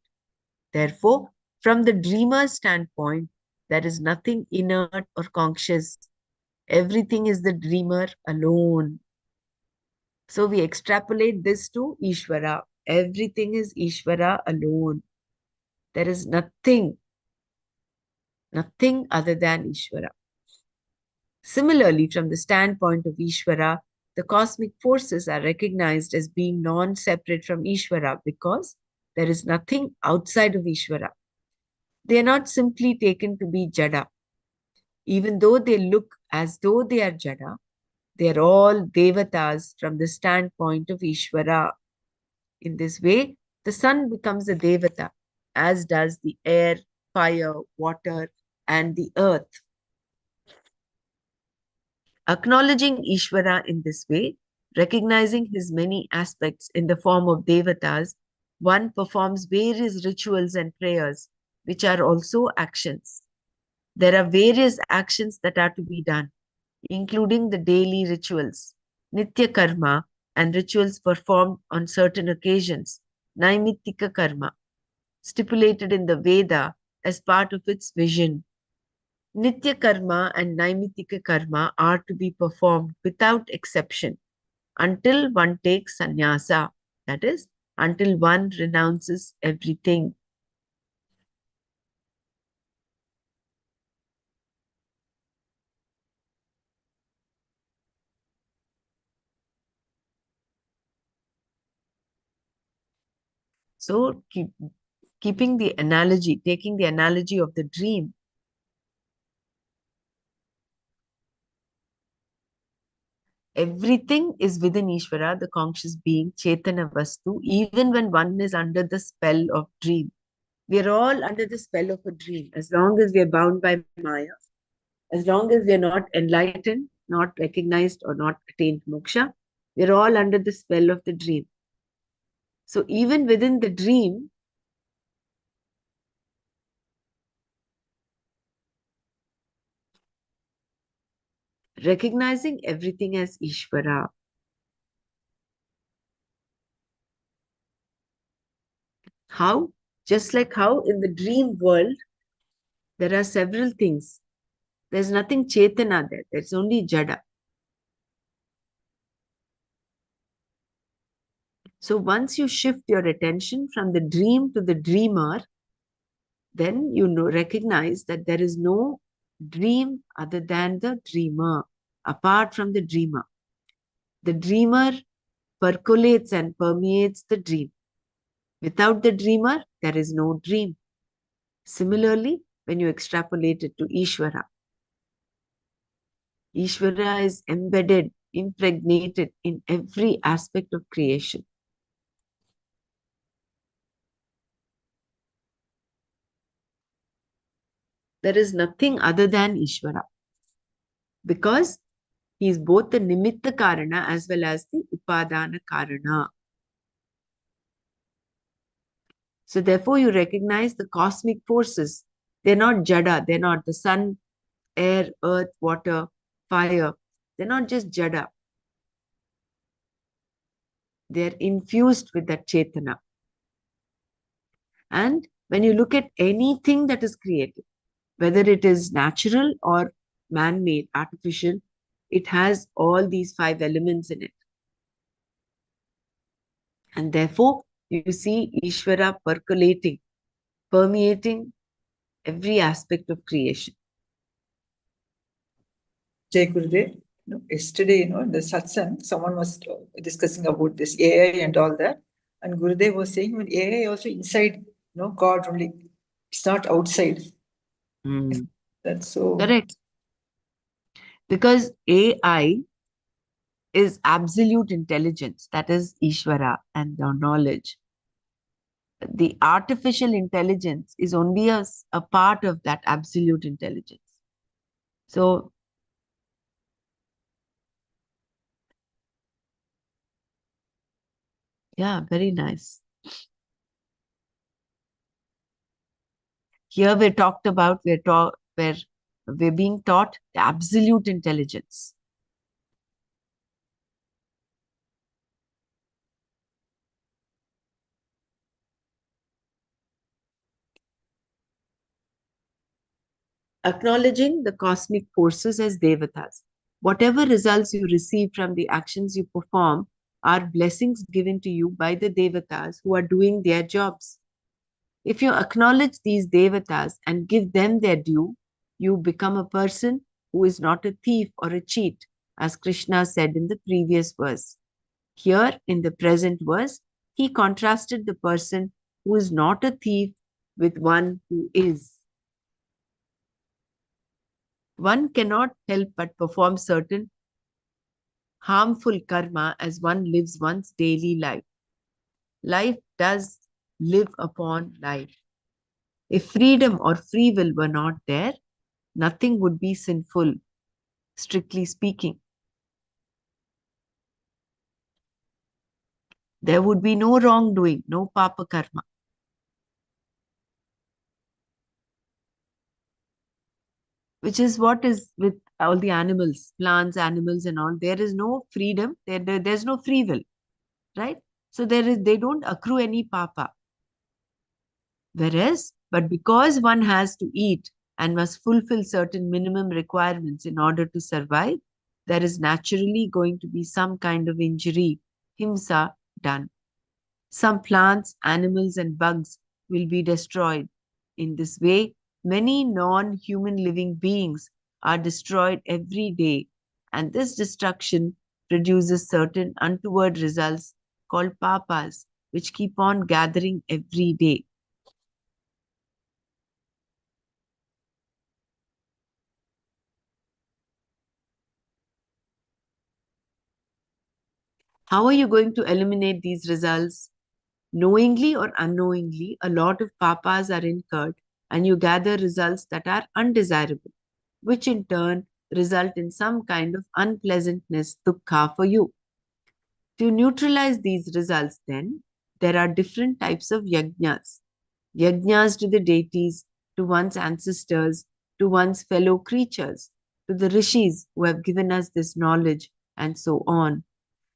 Therefore, from the dreamer's standpoint, there is nothing inert or conscious. Everything is the dreamer alone. So we extrapolate this to Ishvara. Everything is Ishvara alone. There is nothing other than Ishvara. Similarly, from the standpoint of Ishvara, the cosmic forces are recognized as being non-separate from Ishvara because there is nothing outside of Ishvara. They are not simply taken to be Jada. Even though they look as though they are Jada, they are all Devatas from the standpoint of Ishvara. In this way, the sun becomes a Devata, as does the air, fire, water, and the earth. Acknowledging Ishvara in this way, recognizing his many aspects in the form of Devatas, one performs various rituals and prayers, which are also actions. There are various actions that are to be done, including the daily rituals, Nitya Karma, and rituals performed on certain occasions, Naimittika Karma, stipulated in the Veda as part of its vision. Nitya Karma and Naimittika Karma are to be performed without exception until one takes sannyasa, that is, until one renounces everything. So, keeping the analogy, taking the analogy of the dream, everything is within Ishvara, the conscious being, Chetana Vastu, even when one is under the spell of dream. We are all under the spell of a dream. As long as we are bound by Maya, as long as we are not enlightened, not recognized, or not attained moksha, we are all under the spell of the dream. So even within the dream, recognizing everything as Ishvara. How? Just like how in the dream world, there are several things. There's nothing Chetana there. There's only Jada. So once you shift your attention from the dream to the dreamer, then you recognize that there is no dream other than the dreamer, apart from the dreamer. The dreamer percolates and permeates the dream. Without the dreamer, there is no dream. Similarly, when you extrapolate it to Ishvara, Ishvara is embedded, impregnated in every aspect of creation. There is nothing other than Ishvara, because he is both the Nimitta Karana as well as the Upadana Karana. So therefore you recognize the cosmic forces. They're not Jada, they're not the sun, air, earth, water, fire. They're not just Jada. They're infused with that Chetana. And when you look at anything that is created, whether it is natural or man-made, artificial, it has all these 5 elements in it. And therefore, you see Ishvara percolating, permeating every aspect of creation. Jai Gurudev, yesterday, in the satsang, someone was discussing about this AI and all that. And Gurudev was saying, when AI also inside, God only, it's not outside. That's so correct. Because AI is absolute intelligence, that is Ishvara and the knowledge. The artificial intelligence is only a part of that absolute intelligence. So, yeah, very nice. Here we're talked about, we're being taught the absolute intelligence. Acknowledging the cosmic forces as devatas. Whatever results you receive from the actions you perform are blessings given to you by the devatas who are doing their jobs. If you acknowledge these devatas and give them their due, you become a person who is not a thief or a cheat, as Krishna said in the previous verse. Here, in the present verse, he contrasted the person who is not a thief with one who is. One cannot help but perform certain harmful karma as one lives one's daily life. Life does live upon life. If freedom or free will were not there, nothing would be sinful, strictly speaking. There would be no wrongdoing, no papa karma. Which is what is with all the animals, plants, animals and all. There is no freedom, there's no free will, right? So they don't accrue any papa. But because one has to eat and must fulfill certain minimum requirements in order to survive, there is naturally going to be some kind of injury, himsa, done. Some plants, animals, and bugs will be destroyed. In this way, many non-human living beings are destroyed every day, and this destruction produces certain untoward results called papas, which keep on gathering every day. How are you going to eliminate these results? Knowingly or unknowingly, a lot of papas are incurred and you gather results that are undesirable, which in turn result in some kind of unpleasantness, dukkha for you. To neutralize these results, then, there are different types of yajnas. Yajnas to the deities, to one's ancestors, to one's fellow creatures, to the rishis who have given us this knowledge, and so on.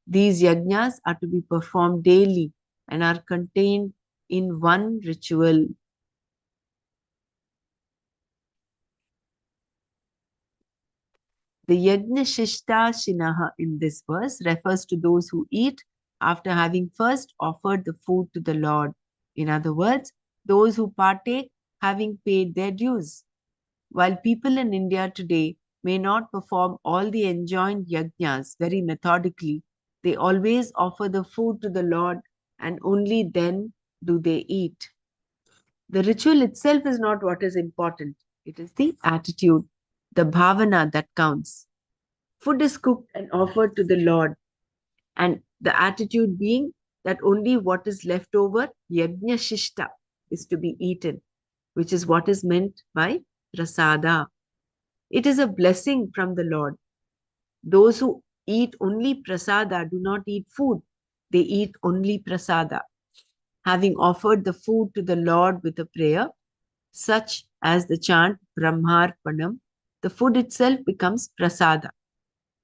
These yajnas are to be performed daily and are contained in one ritual. The yajna shishta shinaha in this verse refers to those who eat after having first offered the food to the Lord. In other words, those who partake having paid their dues. While people in India today may not perform all the enjoined yajnas very methodically, they always offer the food to the Lord and only then do they eat. The ritual itself is not what is important. It is the attitude, the bhavana that counts. Food is cooked and offered to the Lord, and the attitude being that only what is left over, yajna shishta, is to be eaten, which is what is meant by prasada. It is a blessing from the Lord. Those who eat only prasada do not eat food. They eat only prasada. Having offered the food to the Lord with a prayer, such as the chant Brahmarpanam, the food itself becomes prasada.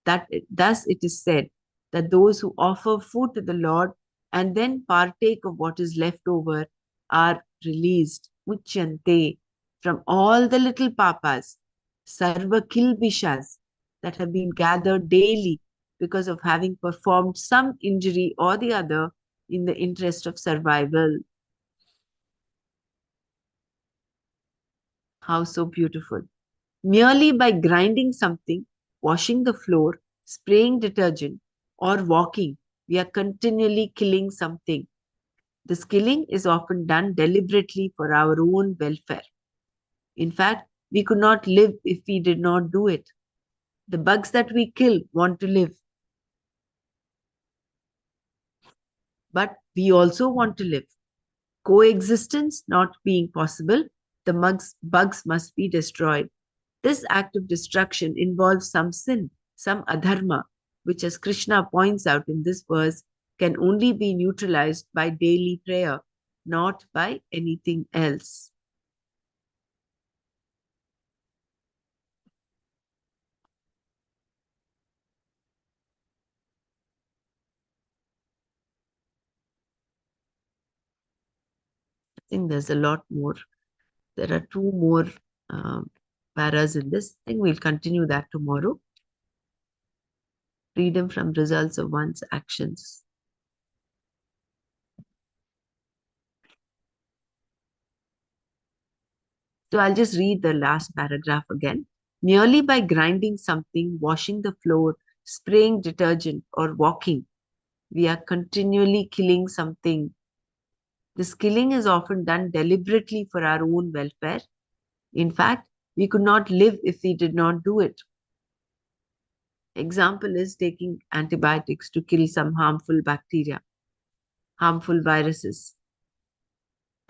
Thus it is said that those who offer food to the Lord and then partake of what is left over are released, muchyante, from all the little papas, sarva kilbishas that have been gathered daily because of having performed some injury or the other in the interest of survival. How so beautiful. Merely by grinding something, washing the floor, spraying detergent, or walking, we are continually killing something. This killing is often done deliberately for our own welfare. In fact, we could not live if we did not do it. The bugs that we kill want to live, but we also want to live. Coexistence not being possible, the bugs must be destroyed. This act of destruction involves some sin, some adharma, which, as Krishna points out in this verse, can only be neutralized by daily prayer, not by anything else. I think there's a lot more. There are two more paras in this. I think we'll continue that tomorrow. Freedom from results of one's actions. So I'll just read the last paragraph again. Merely by grinding something, washing the floor, spraying detergent, or walking, we are continually killing something. This killing is often done deliberately for our own welfare. In fact, we could not live if we did not do it. Example is taking antibiotics to kill some harmful bacteria, harmful viruses,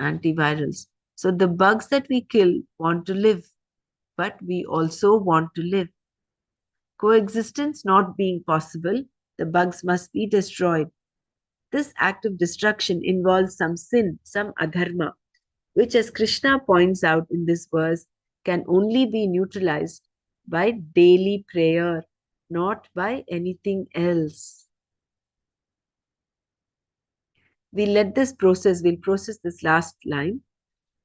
antivirals. So the bugs that we kill want to live, but we also want to live. Coexistence not being possible, the bugs must be destroyed. This act of destruction involves some sin, some adharma, which, as Krishna points out in this verse, can only be neutralized by daily prayer, not by anything else. We'll process this last line.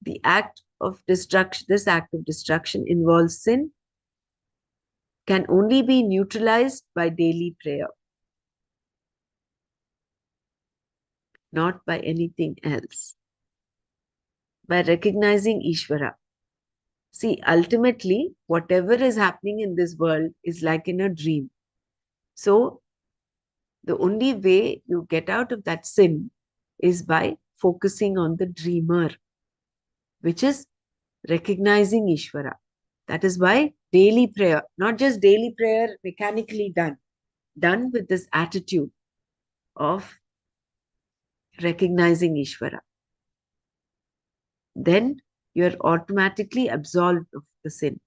The act of destruction, this act of destruction involves sin, can only be neutralized by daily prayer, not by anything else. By recognizing Ishvara. See, ultimately, whatever is happening in this world is like in a dream. So, the only way you get out of that sin is by focusing on the dreamer, which is recognizing Ishvara. That is why daily prayer, not just daily prayer mechanically done with this attitude of recognizing Ishvara. Then you're automatically absolved of the sin.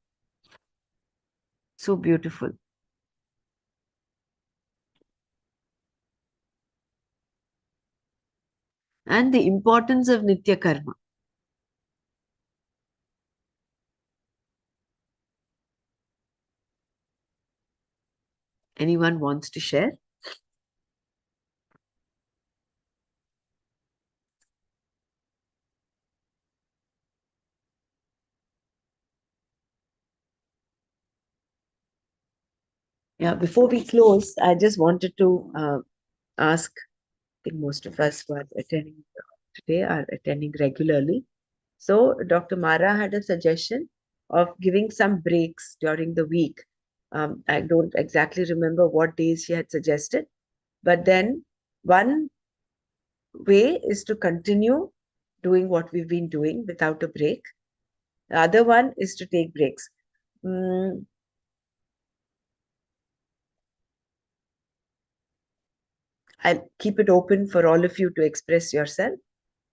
So beautiful. And the importance of Nitya Karma. Anyone wants to share? Yeah, before we close, I just wanted to ask, I think most of us who are attending today are attending regularly. So Dr. Mara had a suggestion of giving some breaks during the week. I don't exactly remember what days she had suggested, but then one way is to continue doing what we've been doing without a break. The other one is to take breaks. I'll keep it open for all of you to express yourself.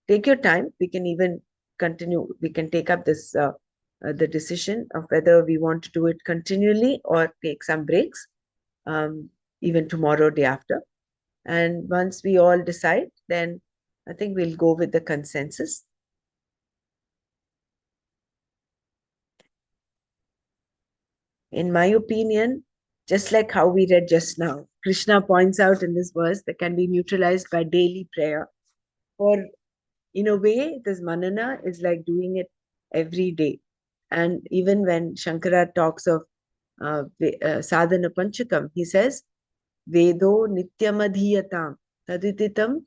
Take your time. We can even continue. We can take up this the decision of whether we want to do it continually or take some breaks, even tomorrow, day after. And once we all decide, then I think we'll go with the consensus. In my opinion, just like how we read just now, Krishna points out in this verse that can be neutralized by daily prayer. Or in a way, this Manana is like doing it every day. And even when Shankara talks of sadhana panchakam, he says, Vedo nityamadhiyatam tadititam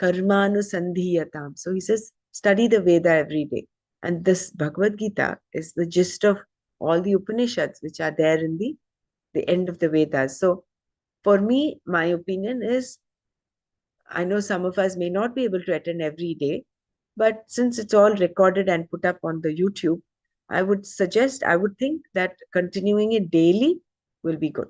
karmanusandhiyatam. So he says, study the Veda every day. And this Bhagavad Gita is the gist of all the Upanishads, which are there in the end of the Vedas. So for me, my opinion is, I know some of us may not be able to attend every day, but since it's all recorded and put up on the YouTube, I would think that continuing it daily will be good.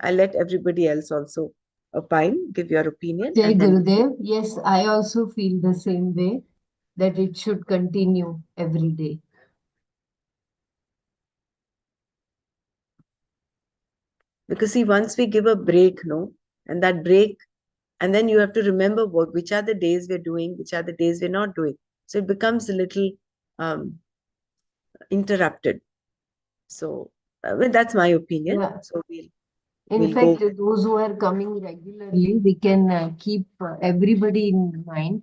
I'll let everybody else also opine, give your opinion. Jai And then, Gurudev. Yes, I also feel the same way that it should continue every day. because see, once we give a break, no, and that break, and then you have to remember which are the days we're doing, which are the days we're not doing. So it becomes a little interrupted. So that's my opinion. Yeah. So In we'll fact, go. those who are coming regularly, we can keep everybody in mind,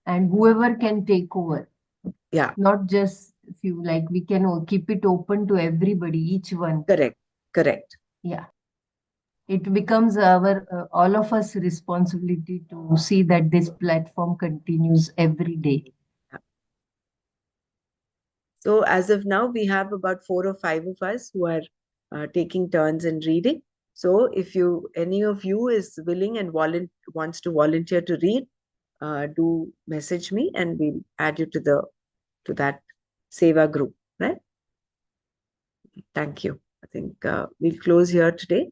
and whoever can take over. Yeah, Not just few, like we can keep it open to everybody, each one. correct. Yeah. It becomes our all of us responsibility to see that this platform continues every day. So as of now, we have about 4 or 5 of us who are taking turns in reading. So if any of you is willing and wants to volunteer to read, do message me and we'll add you to that Seva group, right? Thank you. I think we'll close here today.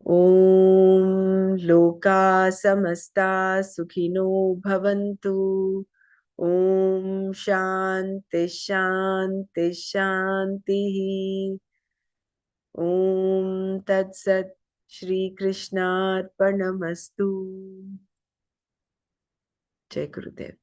Om Loka Samasta Sukhino Bhavantu. Om Shanti Shanti Shanti. Om Tat Sat Shri Krishna Arpanamastu. Jai Gurudev.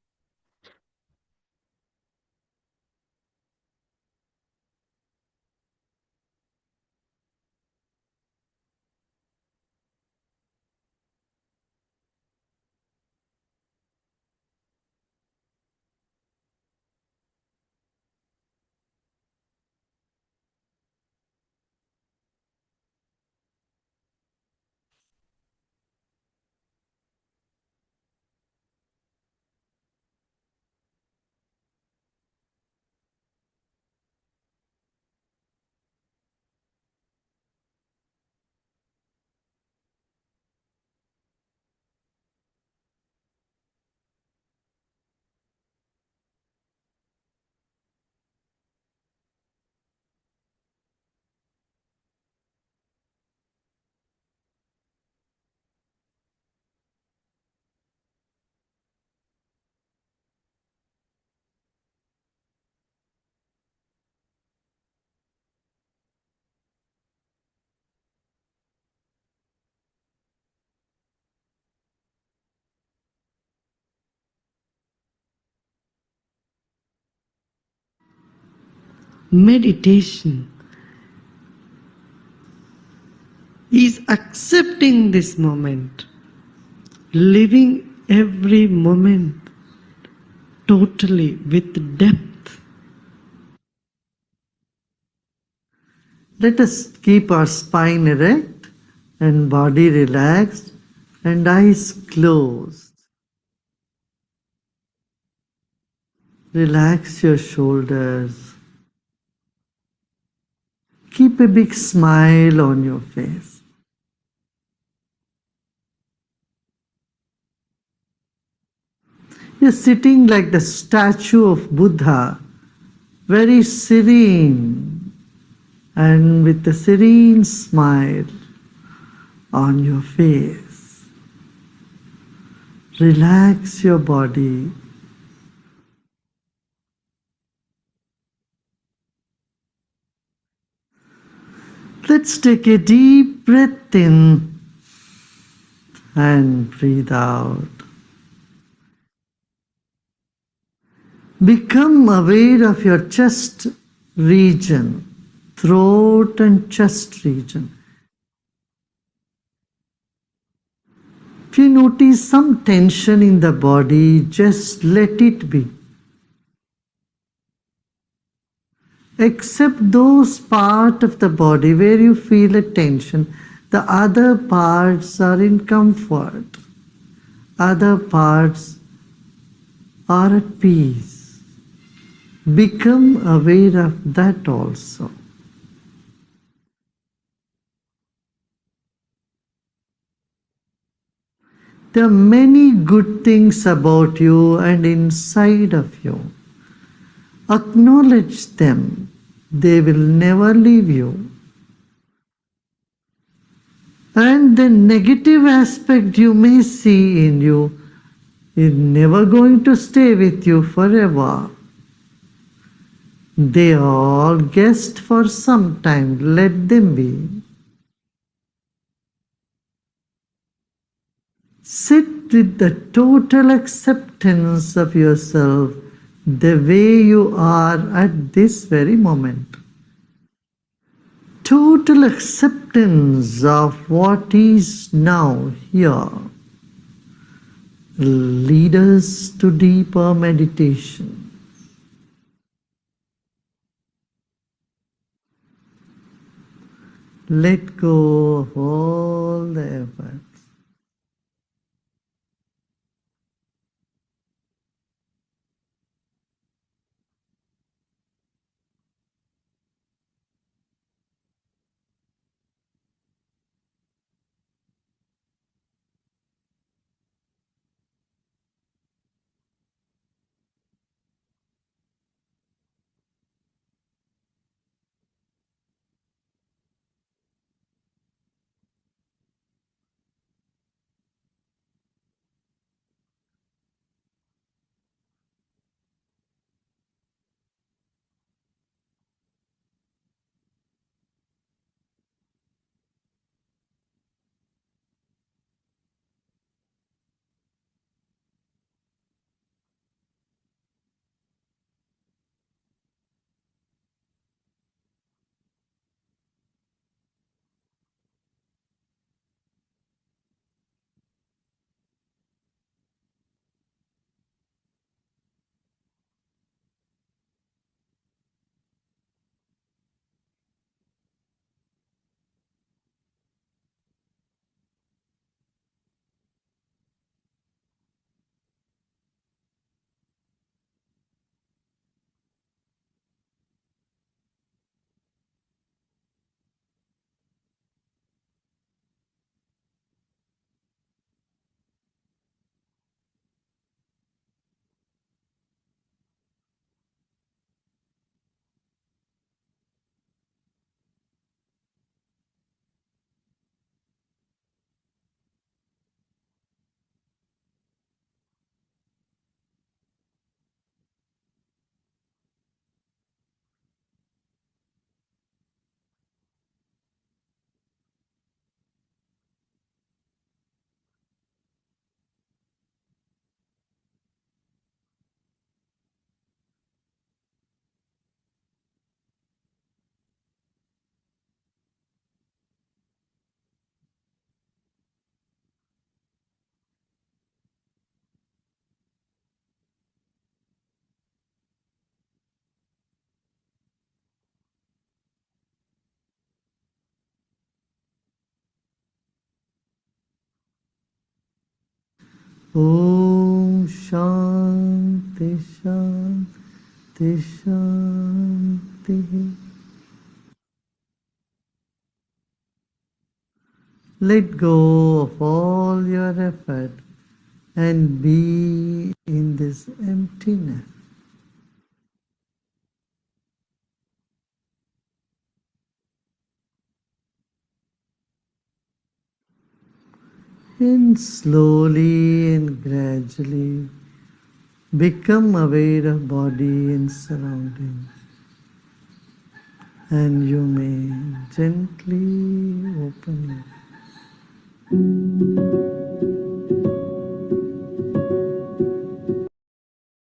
Meditation is accepting this moment, living every moment totally with depth. Let us keep our spine erect and body relaxed and eyes closed. Relax your shoulders. Keep a big smile on your face. You're sitting like the statue of Buddha, very serene and with a serene smile on your face. Relax your body. Let's take a deep breath in and breathe out. Become aware of your chest region, throat and chest region. If you notice some tension in the body, just let it be. Accept those parts of the body where you feel a tension. The other parts are in comfort. Other parts are at peace. Become aware of that also. There are many good things about you and inside of you. Acknowledge them. They will never leave you. And the negative aspect you may see in you is never going to stay with you forever. They are all guests for some time. Let them be. Sit with the total acceptance of yourself the way you are at this very moment. Total acceptance of what is now here. Lead us to deeper meditation. Let go of all the efforts. Om Shanti Shanti Shanti. Let go of all your effort and be in this emptiness. And slowly and gradually become aware of body and surroundings. and you may gently open your eyes.